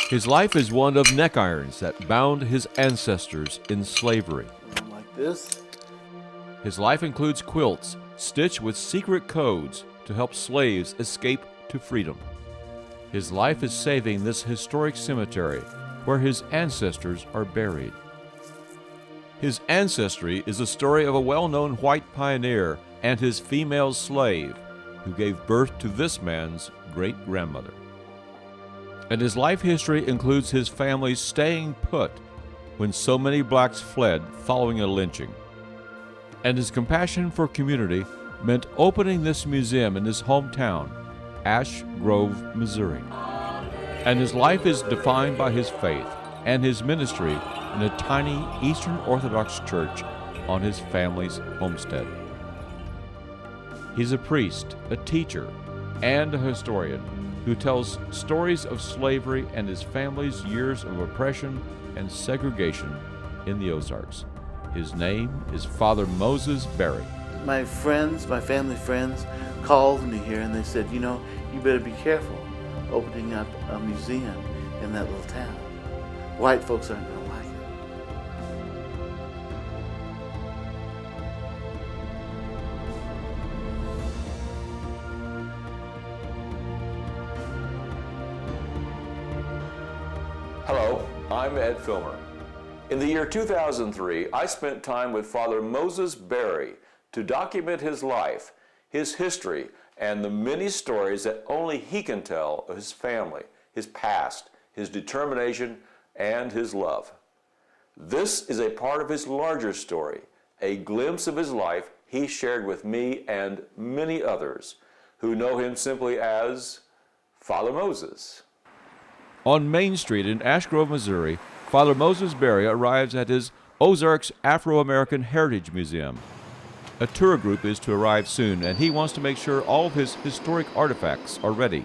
His life is one of neck irons that bound his ancestors in slavery. Like this. His life includes quilts stitched with secret codes to help slaves escape to freedom. His life is saving this historic cemetery where his ancestors are buried. His ancestry is the story of a well-known white pioneer and his female slave who gave birth to this man's great-grandmother. And his life history includes his family staying put when so many blacks fled following a lynching. And his compassion for community meant opening this museum in his hometown, Ash Grove, Missouri. And his life is defined by his faith and his ministry in a tiny Eastern Orthodox church on his family's homestead. He's a priest, a teacher, and a historian who tells stories of slavery and his family's years of oppression and segregation in the Ozarks. His name is Father Moïsiјe Beri. My friends, my family friends, called me here and they said, you know, you better be careful opening up a museum in that little town. White folks aren't going to like it. Hello, I'm Ed Filmer. In the year 2003, I spent time with Father Moïsiјe Beri to document his life, his history, and the many stories that only he can tell of his family, his past, his determination, and his love. This is a part of his larger story, a glimpse of his life he shared with me and many others who know him simply as Father Moses. On Main Street in Ash Grove, Missouri, Father Moïsiјe Beri arrives at his Ozarks Afro-American Heritage Museum. A tour group is to arrive soon, and he wants to make sure all of his historic artifacts are ready.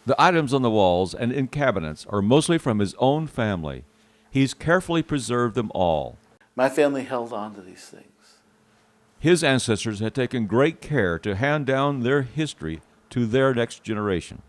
The items on the walls and in cabinets are mostly from his own family. He's carefully preserved them all. My family held on to these things. His ancestors had taken great care to hand down their history to their next generation.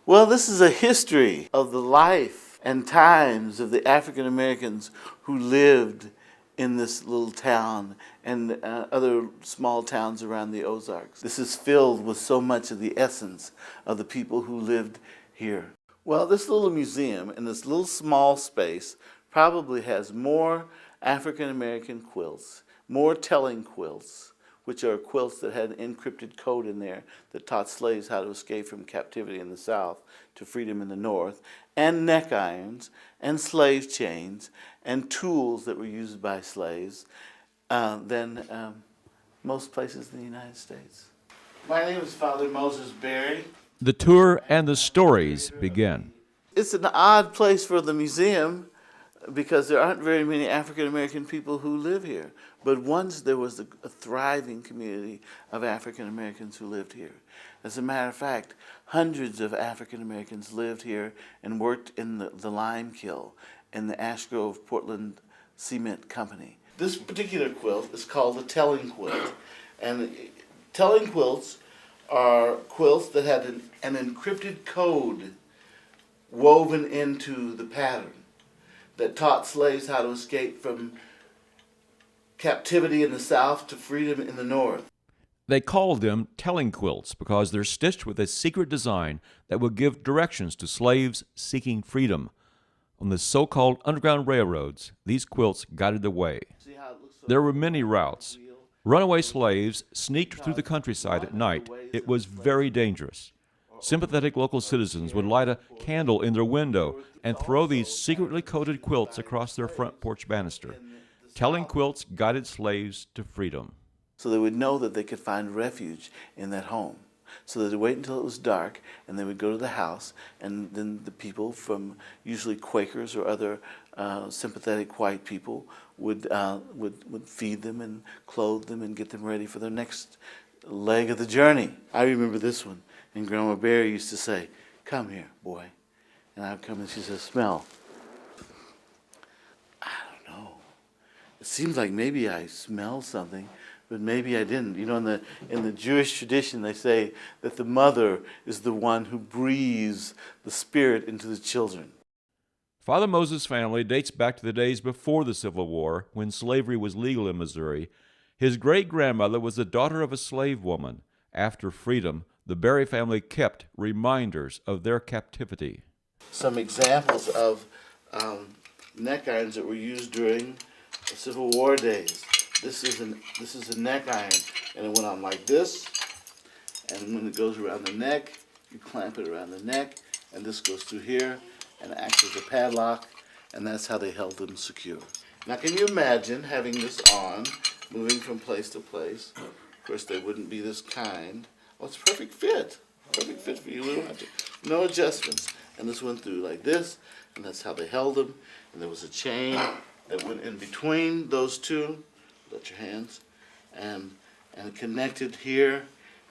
Well, this is a history of the life and times of the African Americans who lived in this little town and other small towns around the Ozarks. This is filled with so much of the essence of the people who lived here. Well, this little museum in this little small space probably has more African American quilts, more telling quilts, which are quilts that had an encrypted code in there that taught slaves how to escape from captivity in the South to freedom in the North, and neck irons, and slave chains, and tools that were used by slaves than most places in the United States. My name is Father Moïsiјe Beri. The tour and the stories begin. It's an odd place for the museum because there aren't very many African American people who live here. But once there was a thriving community of African Americans who lived here. As a matter of fact, hundreds of African Americans lived here and worked in the lime kiln in the Ash Grove Portland Cement Company. This particular quilt is called the telling quilt. And telling quilts are quilts that had an encrypted code woven into the pattern that taught slaves how to escape from captivity in the South to freedom in the North. They called them telling quilts because they're stitched with a secret design that would give directions to slaves seeking freedom. On the so-called Underground Railroads, these quilts guided the way. There were many routes. Runaway slaves sneaked through the countryside at night. It was very dangerous. Sympathetic local citizens would light a candle in their window and throw these secretly coded quilts across their front porch banister. Telling quilts guided slaves to freedom. So they would know that they could find refuge in that home. So they'd wait until it was dark, and they would go to the house, and then the people from usually Quakers or other sympathetic white people would feed them and clothe them and get them ready for their next leg of the journey. I remember this one, and Grandma Beri used to say, "Come here, boy." And I'd come and she says, "Smell." I don't know. It seems like maybe I smelled something, but maybe I didn't. You know, in the Jewish tradition, they say that the mother is the one who breathes the spirit into the children. Father Moses' family dates back to the days before the Civil War, when slavery was legal in Missouri. His great-grandmother was the daughter of a slave woman. After freedom, the Beri family kept reminders of their captivity. Some examples of neck irons that were used during the Civil War days. This is a neck iron, and it went on like this, and when it goes around the neck, you clamp it around the neck, and this goes through here and acts as a padlock, and that's how they held them secure. Now, can you imagine having this on, moving from place to place? Of course, they wouldn't be this kind. Oh, it's a perfect fit. Perfect fit for you. We don't have to, no adjustments. And this went through like this, and that's how they held them. And there was a chain that went in between those two. Let your hands, and it connected here,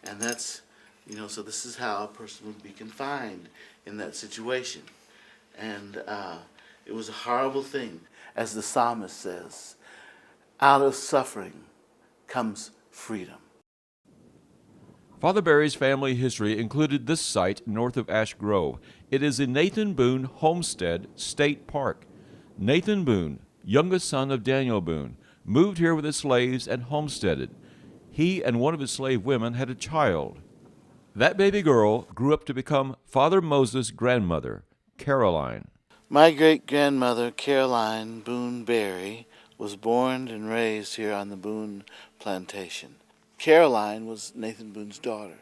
and that's, you know, so this is how a person would be confined in that situation. And it was a horrible thing. As the psalmist says, out of suffering comes freedom. Father Beri's family history included this site north of Ash Grove. It is the Nathan Boone Homestead State Park. Nathan Boone, youngest son of Daniel Boone, moved here with his slaves and homesteaded. He and one of his slave women had a child. That baby girl grew up to become Father Moses' grandmother, Caroline. My great-grandmother, Caroline Boone Beri, was born and raised here on the Boone plantation. Caroline was Nathan Boone's daughter.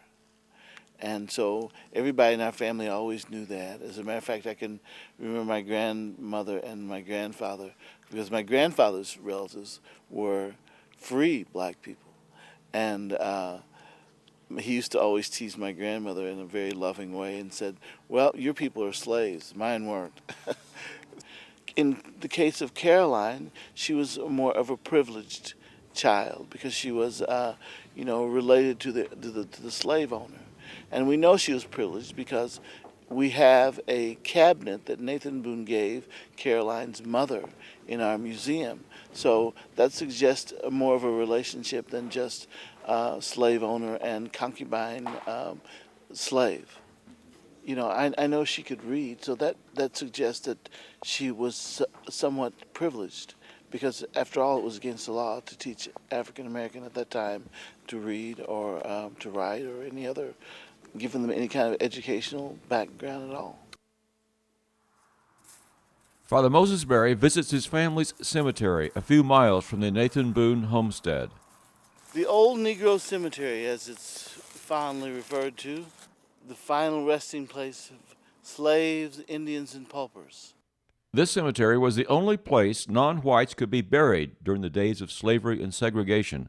And so everybody in our family always knew that. As a matter of fact, I can remember my grandmother and my grandfather, because my grandfather's relatives were free black people. And he used to always tease my grandmother in a very loving way and said, well, your people are slaves, mine weren't. In the case of Caroline, she was more of a privileged child because she was, related to the slave owner. And we know she was privileged because we have a cabinet that Nathan Boone gave Caroline's mother in our museum. So that suggests more of a relationship than just slave owner and concubine slave. You know, I know she could read, so that suggests that she was somewhat privileged, because after all, it was against the law to teach African American at that time to read or to write or any other, giving them any kind of educational background at all. Father Moses Beri visits his family's cemetery a few miles from the Nathan Boone homestead. The Old Negro Cemetery, as it's fondly referred to, the final resting place of slaves, Indians, and paupers. This cemetery was the only place non-whites could be buried during the days of slavery and segregation.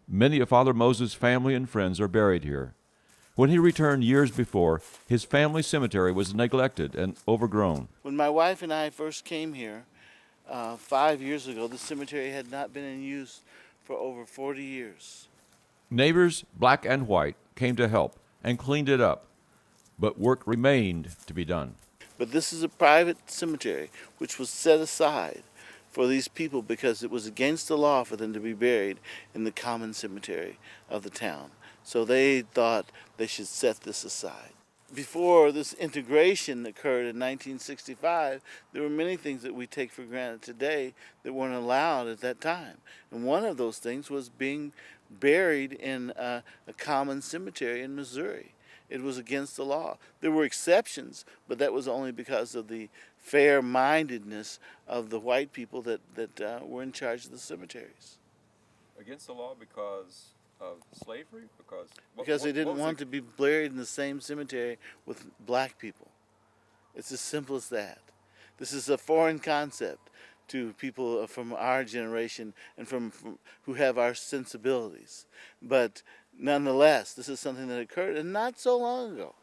Many of Father Moses' family and friends are buried here. When he returned years before, his family cemetery was neglected and overgrown. When my wife and I first came here 5 years ago, the cemetery had not been in use for over 40 years. Neighbors, black and white, came to help and cleaned it up, but work remained to be done. But this is a private cemetery which was set aside for these people because it was against the law for them to be buried in the common cemetery of the town. So they thought they should set this aside. Before this integration occurred in 1965, there were many things that we take for granted today that weren't allowed at that time. And one of those things was being buried in a common cemetery in Missouri. It was against the law. There were exceptions, but that was only because of the fair-mindedness of the white people that were in charge of the cemeteries. Against the law because of slavery? Because they didn't want to be buried in the same cemetery with black people. It's as simple as that. This is a foreign concept to people from our generation and from who have our sensibilities. But nonetheless, this is something that occurred, and not so long ago.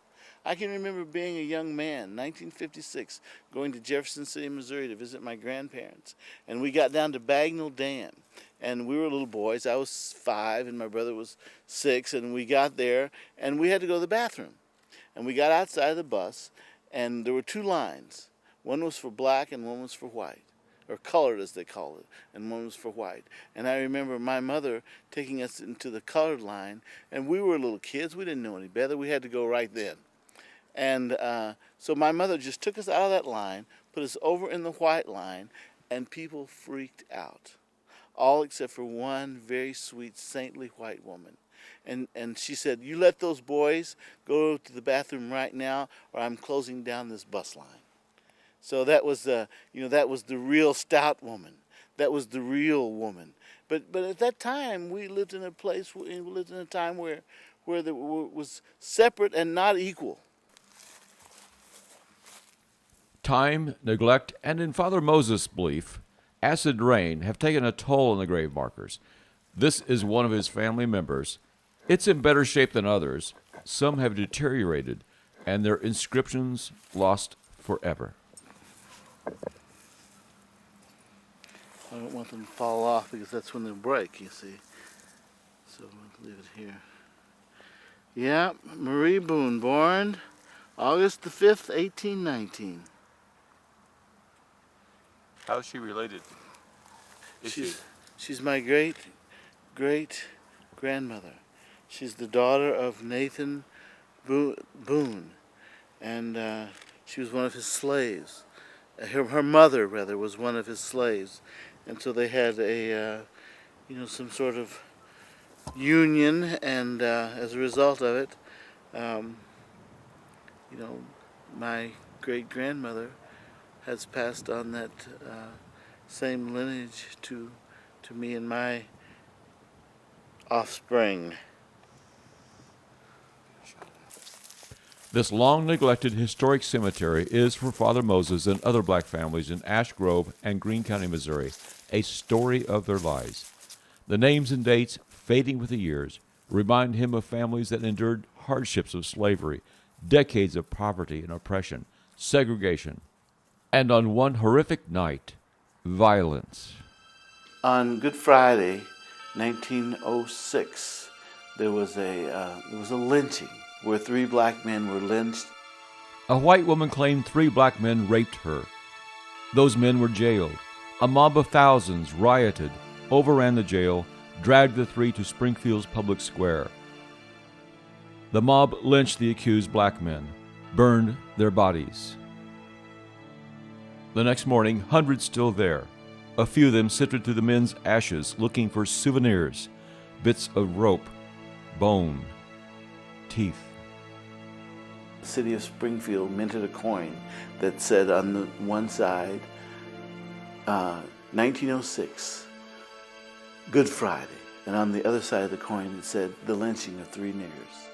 I can remember being a young man, 1956, going to Jefferson City, Missouri to visit my grandparents. And we got down to Bagnell Dam. And we were little boys. I was 5 and my brother was 6. And we got there and we had to go to the bathroom. And we got outside of the bus and there were 2 lines. One was for black and one was for white, or colored as they call it, and one was for white. And I remember my mother taking us into the colored line, and we were little kids. We didn't know any better. We had to go right then. And so my mother just took us out of that line, put us over in the white line, and people freaked out. All except for one very sweet, saintly white woman. And she said, "You let those boys go to the bathroom right now, or I'm closing down this bus line." So that was the real stout woman. That was the real woman. But at that time, we lived in a place, we lived in a time where there was separate and not equal. Time, neglect, and in Father Moses' belief, acid rain have taken a toll on the grave markers. This is one of his family members. It's in better shape than others. Some have deteriorated, and their inscriptions lost forever. I don't want them to fall off because that's when they'll break, you see. So we'll leave it here. Yeah, Marie Boone, born August the 5th, 1819. How is she related? She's my great-great-grandmother. She's the daughter of Nathan Boone, and she was one of his slaves. Her mother, rather, was one of his slaves, and so they had some sort of union, and as a result of it, my great-grandmother has passed on that same lineage to me and my offspring. This long-neglected historic cemetery is, for Father Moses and other black families in Ash Grove and Greene County, Missouri, a story of their lives. The names and dates, fading with the years, remind him of families that endured hardships of slavery, decades of poverty and oppression, segregation, and on one horrific night, violence. On Good Friday, 1906, there was a lynching where 3 black men were lynched. A white woman claimed 3 black men raped her. Those men were jailed. A mob of thousands rioted, overran the jail, dragged the 3 to Springfield's public square. The mob lynched the accused black men, burned their bodies. The next morning, hundreds still there. A few of them sifted through the men's ashes looking for souvenirs, bits of rope, bone, teeth. The city of Springfield minted a coin that said on the one side, 1906, Good Friday. And on the other side of the coin it said, the lynching of 3 niggers.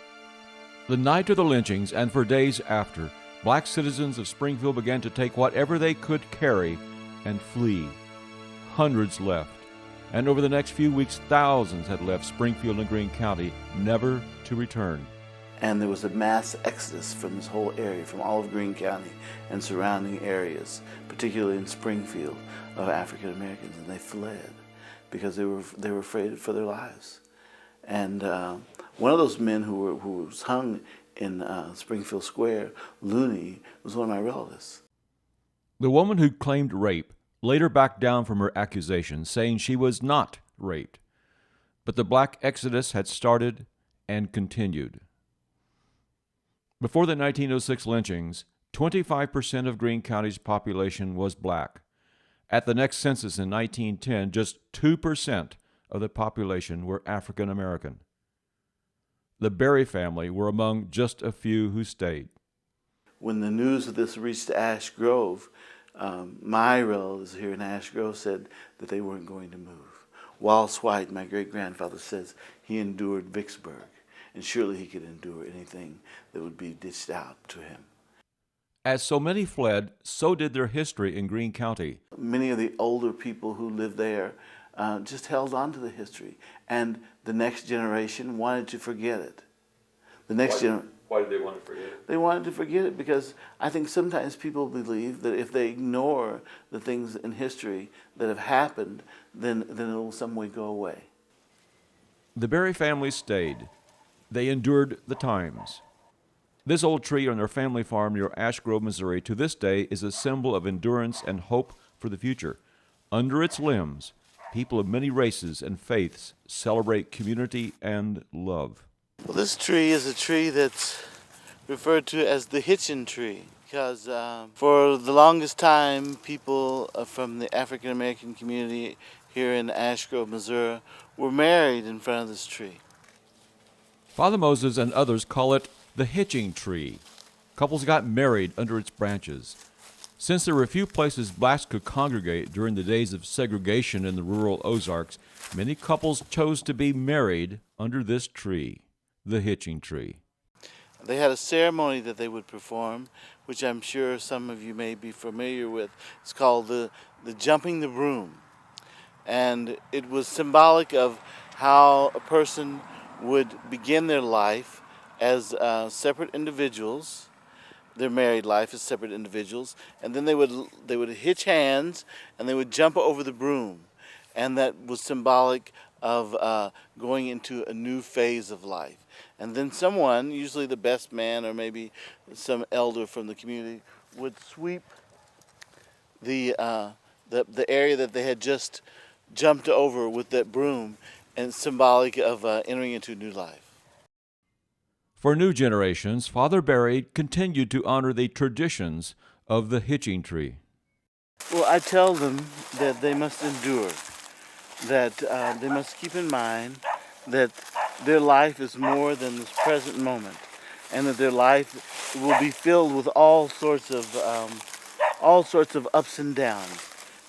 The night of the lynchings and for days after, black citizens of Springfield began to take whatever they could carry and flee. Hundreds left, and over the next few weeks, thousands had left Springfield and Greene County, never to return. And there was a mass exodus from this whole area, from all of Greene County and surrounding areas, particularly in Springfield, of African Americans, and they fled because they were afraid for their lives. And one of those men who was hung in Springfield Square, Looney, was one of my relatives. The woman who claimed rape later backed down from her accusation, saying she was not raped. But the black exodus had started and continued. Before the 1906 lynchings, 25% of Greene County's population was black. At the next census in 1910, just 2% of the population were African American. The Beri family were among just a few who stayed. When the news of this reached Ash Grove, my relatives here in Ash Grove said that they weren't going to move. Wallace White, my great-grandfather, says he endured Vicksburg, and surely he could endure anything that would be dished out to him. As so many fled, so did their history in Greene County. Many of the older people who lived there just held on to the history, and the next generation wanted to forget it. Why did they want to forget it? They wanted to forget it because I think sometimes people believe that if they ignore the things in history that have happened, then it will some way go away. The Beri family stayed. They endured the times. This old tree on their family farm near Ash Grove, Missouri, to this day is a symbol of endurance and hope for the future. Under its limbs, people of many races and faiths celebrate community and love. Well, this tree is a tree that's referred to as the hitchin tree. because for the longest time, people from the African American community here in Ash Grove, Missouri, were married in front of this tree. Father Moses and others call it the hitching tree. Couples got married under its branches. Since there were few places blacks could congregate during the days of segregation in the rural Ozarks, many couples chose to be married under this tree, the hitching tree. They had a ceremony that they would perform, which I'm sure some of you may be familiar with. It's called the jumping the broom. And it was symbolic of how a person would begin their life as separate individuals, their married life as separate individuals, and then they would hitch hands and they would jump over the broom. And that was symbolic of going into a new phase of life. And then someone, usually the best man or maybe some elder from the community, would sweep the area that they had just jumped over with that broom, and symbolic of entering into new life. For new generations, Father Beri continued to honor the traditions of the hitching tree. Well, I tell them that they must endure, that they must keep in mind that their life is more than this present moment, and that their life will be filled with all sorts of ups and downs.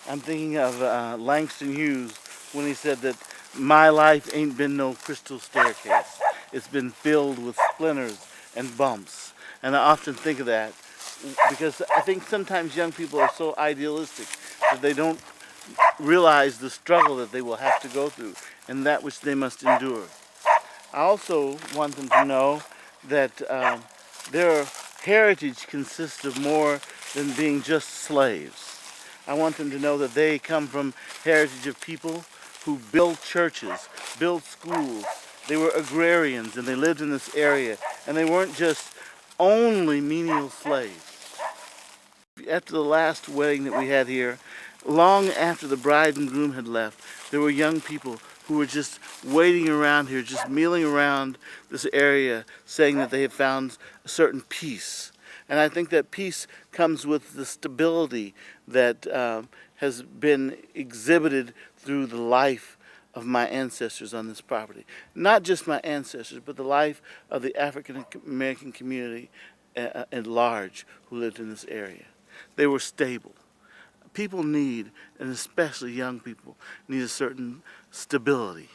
I'm thinking of Langston Hughes when he said that my life ain't been no crystal staircase. It's been filled with splinters and bumps. And I often think of that because I think sometimes young people are so idealistic that they don't realize the struggle that they will have to go through and that which they must endure. I also want them to know that their heritage consists of more than being just slaves. I want them to know that they come from heritage of people who built churches, built schools. They were agrarians and they lived in this area, and they weren't just only menial slaves. After the last wedding that we had here, long after the bride and groom had left, there were young people who were just waiting around here, just milling around this area, saying that they had found a certain peace. And I think that peace comes with the stability that has been exhibited through the life of my ancestors on this property. Not just my ancestors, but the life of the African American community at large who lived in this area. They were stable. People need, and especially young people, need a certain stability.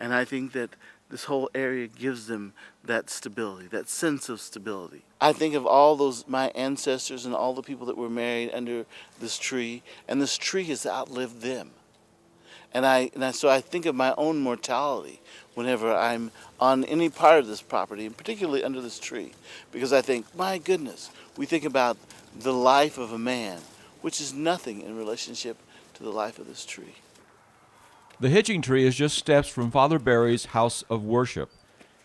And I think that this whole area gives them that stability, that sense of stability. I think of all those, my ancestors and all the people that were married under this tree, and this tree has outlived them. So I think of my own mortality whenever I'm on any part of this property, and particularly under this tree, because I think, my goodness, we think about the life of a man, which is nothing in relationship to the life of this tree. The hitching tree is just steps from Father Beri's house of worship.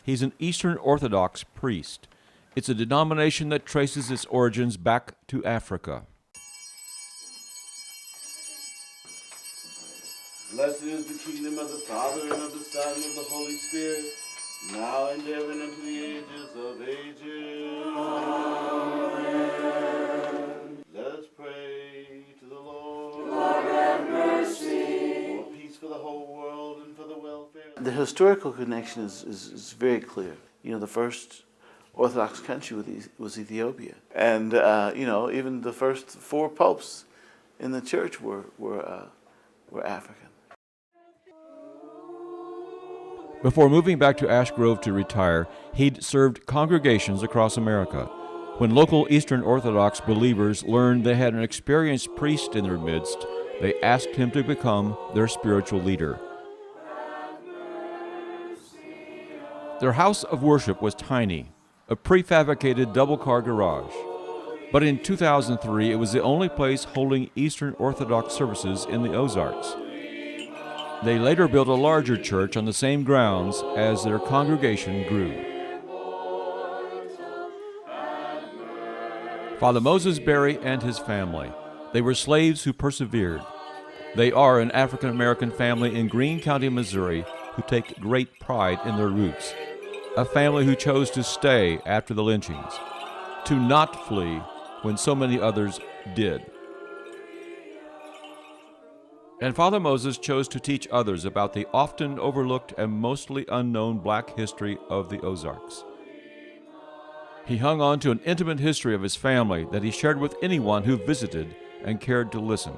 He's an Eastern Orthodox priest. It's a denomination that traces its origins back to Africa. Blessed is the kingdom of the Father, and of the Son, and of the Holy Spirit, now and ever, and unto the ages of ages. Amen. Let us pray to the Lord. Lord, have mercy. For peace for the whole world and for the welfare. The historical connection is very clear. You know, the first Orthodox country was Ethiopia. And, even the first 4 popes in the church were African. Before moving back to Ash Grove to retire, he'd served congregations across America. When local Eastern Orthodox believers learned they had an experienced priest in their midst, they asked him to become their spiritual leader. Their house of worship was tiny, a prefabricated double-car garage. But in 2003, it was the only place holding Eastern Orthodox services in the Ozarks. They later built a larger church on the same grounds as their congregation grew. Father Moses Beri and his family. They were slaves who persevered. They are an African American family in Greene County, Missouri, who take great pride in their roots. A family who chose to stay after the lynchings, to not flee, when so many others did. And Father Moses chose to teach others about the often overlooked and mostly unknown black history of the Ozarks. He hung on to an intimate history of his family that he shared with anyone who visited and cared to listen.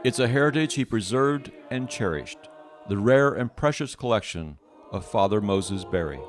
It's a heritage he preserved and cherished, the rare and precious collection of Father Moses Beri.